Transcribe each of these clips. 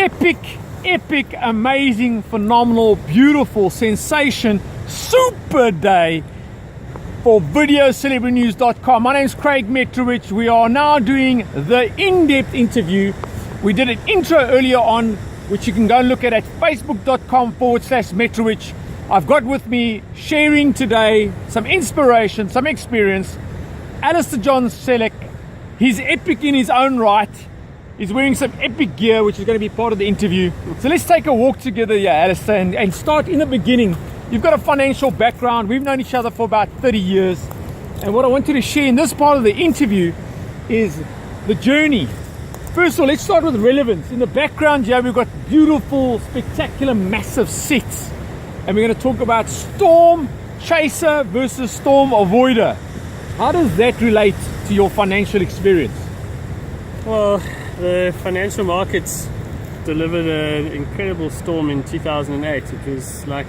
epic, amazing, phenomenal, beautiful, sensation, super day for videocelebritynews.com. My name is Craig Metrowich. We are now doing the in-depth interview. We did an intro earlier on, which you can go and look at facebook.com/Metrowich. I've got with me, sharing today, some inspiration, some experience, Alastair John Sellick. He's epic in his own right. He's wearing some epic gear, which is going to be part of the interview. So let's take a walk together here, Alastair, and start in the beginning. You've got a financial background. We've known each other for about 30 years. And what I want you to share in this part of the interview is the journey. First of all, let's start with relevance. In the background here, we've got beautiful, spectacular, massive sets. And we're going to talk about storm chaser versus storm avoider. How does that relate to your financial experience? Well, the financial markets delivered an incredible storm in 2008. It was like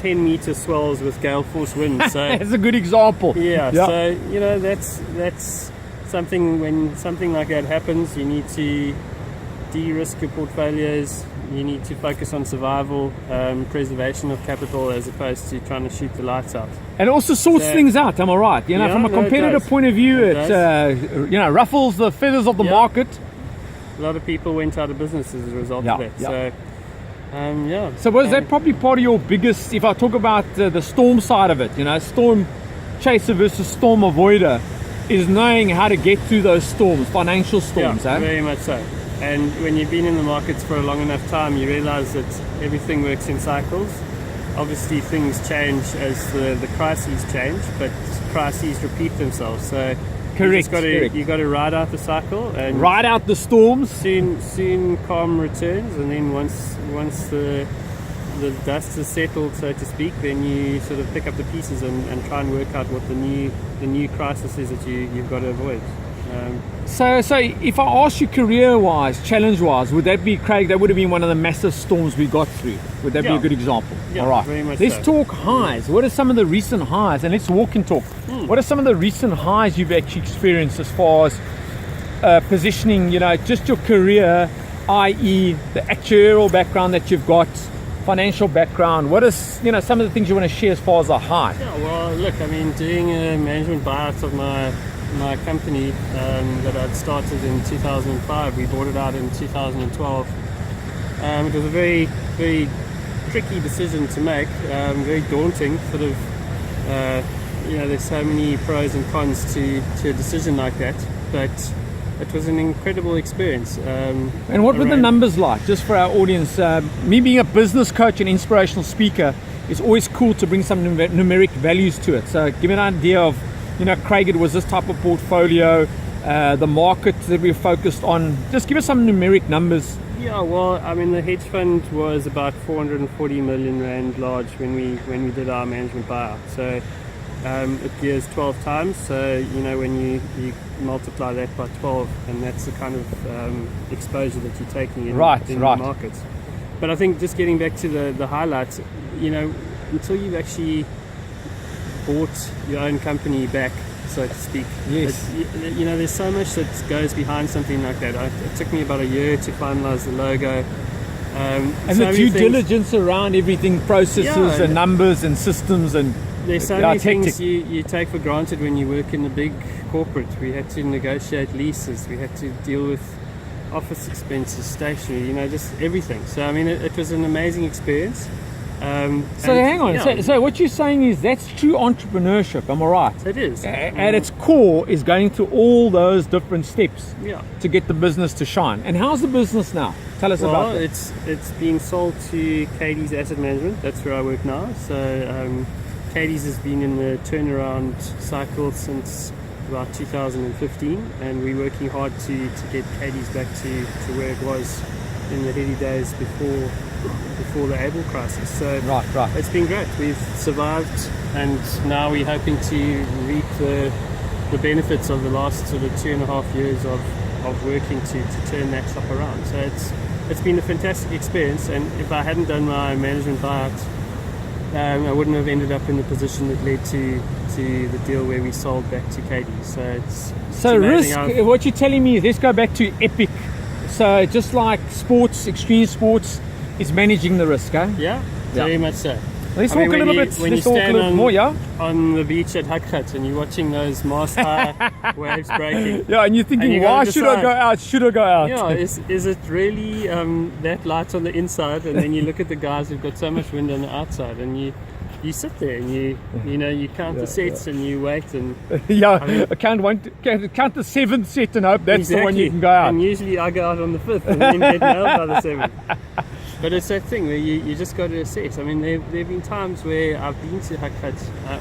10-meter swells with gale force winds. So that's a good example. Yeah, so you know that's something. When something like that happens, you need to de-risk your portfolios. You need to focus on survival, preservation of capital, as opposed to trying to shoot the lights out. And it also sorts things out, am I right? You know, from a competitor point of view, it ruffles the feathers of the market. A lot of people went out of business as a result of that. So, So was that probably part of your biggest, if I talk about the storm side of it, you know, storm chaser versus storm avoider, is knowing how to get through those storms, financial storms, Yeah, very much so. And when you've been in the markets for a long enough time, you realize that everything works in cycles. Obviously, things change as the crises change, but crises repeat themselves. So you've got to ride out the cycle and ride out the storms. Soon calm returns, and then once the dust is settled, so to speak, then you sort of pick up the pieces and try and work out what the new crisis is that you've got to avoid. So if I ask you career-wise, challenge-wise, would that be, Craig, that would have been one of the massive storms we got through? Would that be a good example? Yeah, all right. Very much let's talk highs. What are some of the recent highs? And let's walk and talk. What are some of the recent highs you've actually experienced as far as positioning, you know, just your career, i.e. the actuarial background that you've got, financial background? What is, you know, some of the things you want to share as far as a high? Yeah, well, look, I mean, doing a management buyout of my company that I'd started in 2005, we bought it out in 2012. It was a very, very tricky decision to make, very daunting, sort of, there's so many pros and cons to a decision like that, but it was an incredible experience. And what were the numbers like, just for our audience? Me being a business coach and inspirational speaker, it's always cool to bring some numeric values to it. So give me an idea of, you know, Craig, it was this type of portfolio, the market that we focused on. Just give us some numeric numbers. Yeah, well, I mean, the hedge fund was about 440 million rand large when we did our management buyout. So it gears 12 times. So, you know, when you multiply that by 12, and that's the kind of exposure that you're taking in the markets. But I think just getting back to the highlights, you know, until you've actually bought your own company back, so to speak. Yes. You know, there's so much that goes behind something like that. It took me about a year to finalize the logo. And the due diligence around everything, processes and numbers and systems, and there's so many things you take for granted when you work in a big corporate. We had to negotiate leases, we had to deal with office expenses, stationery, you know, just everything. So I mean, it was an amazing experience. So hang on, so what you're saying is that's true entrepreneurship, am I right? It is. At its core is going through all those different steps to get the business to shine. And how's the business now? Tell us about it. It's being sold to Katie's Asset Management. That's where I work now. So Katie's has been in the turnaround cycle since about 2015, and we're working hard to get Katie's back to where it was in the heady days before the able crisis. So it's been great. We've survived, and now we're hoping to reap the benefits of the last sort of 2.5 years of working to turn that shop around. So it's been a fantastic experience, and if I hadn't done my management buyout, I wouldn't have ended up in the position that led to the deal where we sold back to Katie. So it's risk. What you're telling me is, let's go back to epic So just like sports, extreme sports, is managing the risk, eh? Yeah, Yeah. very much so. Let's I mean, talk a little when bit. you Let's talk a stand little bit more, yeah. on the beach at UNCUT and you're watching those mast high waves breaking. Yeah, and you're thinking, you why gotta should I decide. go out? Should I go out? Yeah, is it really that light on the inside? And then you look at the guys who've got so much wind on the outside, and you sit there and you count the sets and you wait and Yeah, I mean- count the seventh set and hope that's the one Exactly. you can go out. And usually I go out on the fifth and then get nailed by the seventh. But it's that thing where you just got to assess. I mean, there have been times where I've been to UNCUT.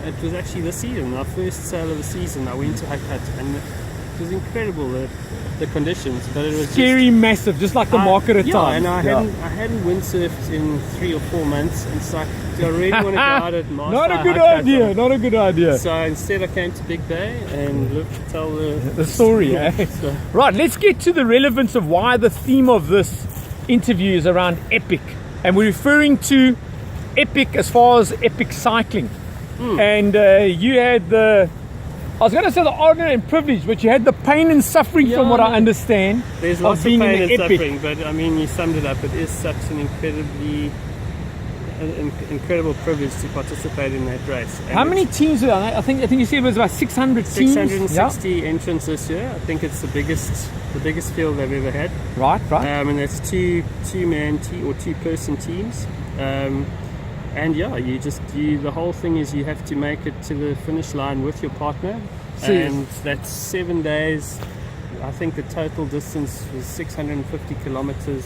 It was actually this season, our first sail of the season. I went to UNCUT and it was incredible, the conditions. But it was Scary, massive, just like the market at times. and I hadn't windsurfed in 3 or 4 months. And it's like, do I really want to go out at Mast Not a High good UNCUT? idea. Not a good idea. So instead I came to Big Bay and lived to tell The story, eh? So, Right, let's get to the relevance of why the theme of this interview is around epic. And we're referring to epic as far as epic cycling. And you had I was going to say the honor and privilege, but you had the pain and suffering from what I understand there's of lots of being pain in and the epic. suffering, but I mean, you summed it up. It is such an incredible privilege to participate in that race. And How many teams were there? I think you said it was about 600 teams. 660 entrants this year. I think it's the biggest field they've ever had. Yeah. Right, right. And that's two-man or two-person teams. And yeah, the whole thing is you have to make it to the finish line with your partner. So And that's 7 days. I think the total distance was 650 kilometers.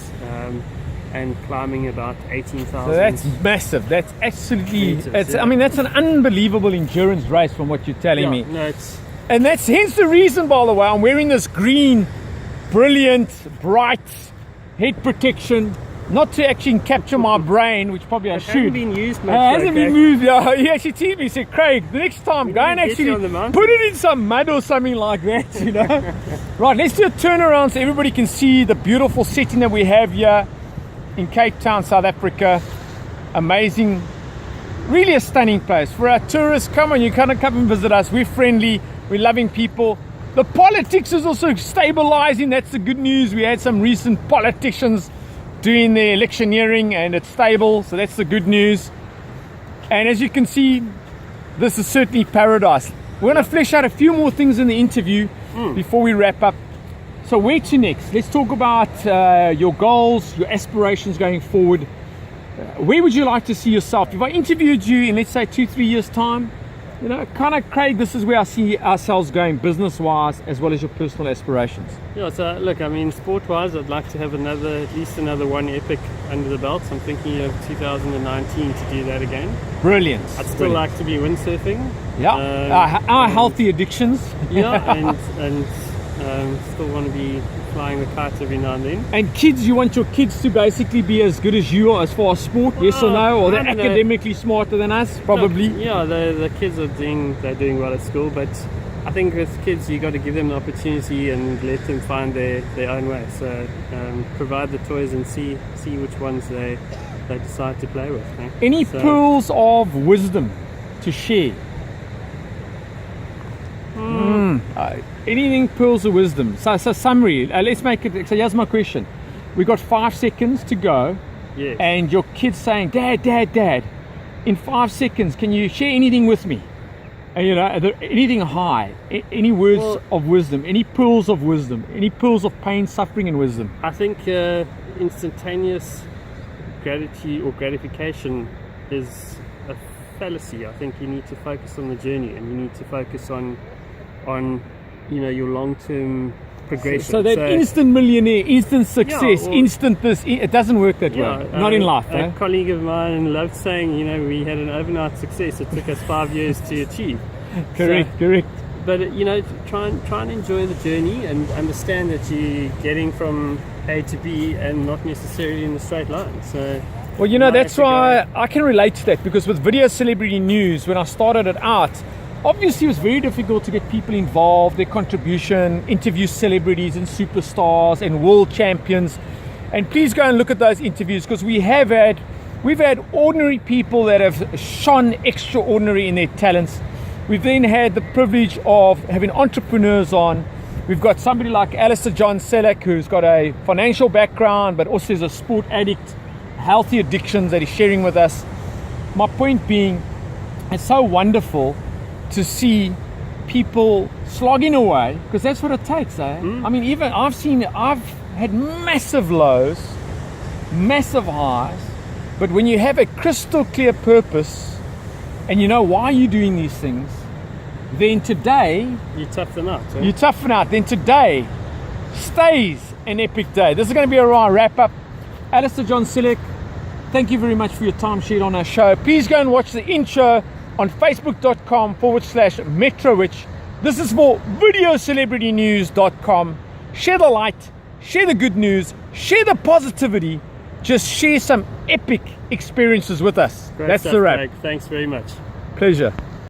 And climbing about 18,000. So that's massive. That's absolutely. Meters, I mean, that's an unbelievable endurance race from what you're telling me. No, it's And that's hence the reason, by the way, I'm wearing this green, brilliant, bright head protection. Not to actually capture my brain, which probably I it should. hasn't been used much. It hasn't been okay? moved. Yeah, he actually teased me. He said, Craig, the next time, go and need to get actually you on the mountain. put it in some mud or something like that, you know. Right, let's do a turnaround so everybody can see the beautiful setting that we have here in Cape Town, South Africa. Amazing, really a stunning place. For our tourists, come on, you kind of come and visit us. We're friendly, we're loving people. The politics is also stabilizing. That's the good news. We had some recent politicians doing the electioneering and it's stable, so that's the good news. And as you can see, this is certainly paradise. We're going to flesh out a few more things in the interview before we wrap up. So where to next? Let's talk about your goals, your aspirations going forward. Where would you like to see yourself? If I interviewed you in, let's say, 2-3 years time, you know, kind of, Craig, this is where I see ourselves going business-wise as well as your personal aspirations. Yeah, so look, I mean, sport-wise, I'd like to have at least another one epic under the belt. I'm thinking of 2019 to do that again. Brilliant. I'd still like to be windsurfing. Yeah, our healthy addictions. Yeah, and still want to be flying the kite every now and then. And kids, you want your kids to basically be as good as you are as far as sport, yes or no? Or they're I don't know. academically smarter than us, probably. Look, yeah, the kids are doing well at school, but I think with kids you got to give them the opportunity and let them find their own way. So provide the toys and see which ones they decide to play with. Eh? Any pearls of wisdom to share? Anything pearls of wisdom? So summary. Let's make it. So here's my question. We got 5 seconds to go, Yes. and your kid's saying, "Dad, in 5 seconds, can you share anything with me?" And you know, anything high, any words of wisdom, any pearls of wisdom, any pearls of pain, suffering, and wisdom. I think instantaneous gratitude or gratification is a fallacy. I think you need to focus on the journey, and you need to focus on your long-term progression. So that instant millionaire, instant success, or- instant this, it doesn't work that way. Not in life. A colleague of mine loved saying, we had an overnight success. It took us 5 years to achieve. Correct. But try and enjoy the journey and understand that you're getting from A to B and not necessarily in a straight line. So. Well, that's why I can relate to that, because with Video Celebrity News, when I started it out, obviously it was very difficult to get people involved, their contribution, interview celebrities and superstars and world champions. And please go and look at those interviews, because we've had ordinary people that have shone extraordinary in their talents. We've then had the privilege of having entrepreneurs on, We've got somebody like Alastair John Sellick, who's got a financial background, but also is a sport addict, healthy addictions that he's sharing with us. My point being, it's so wonderful to see people slogging away, because that's what it takes, eh? I mean, even I've had massive lows, massive highs, but when you have a crystal clear purpose and you know why you're doing these things, then today You tough them out. you toughen out. Then today stays an epic day. This is going to be a wrap up. Alastair John Sellick, thank you very much for your time shared on our show. Please go and watch the intro on facebook.com/Metrowich. This is for videocelebritynews.com. Share the light, share the good news, share the positivity. Just share some epic experiences with us. Great That's stuff, the wrap. Craig. Thanks very much. Pleasure.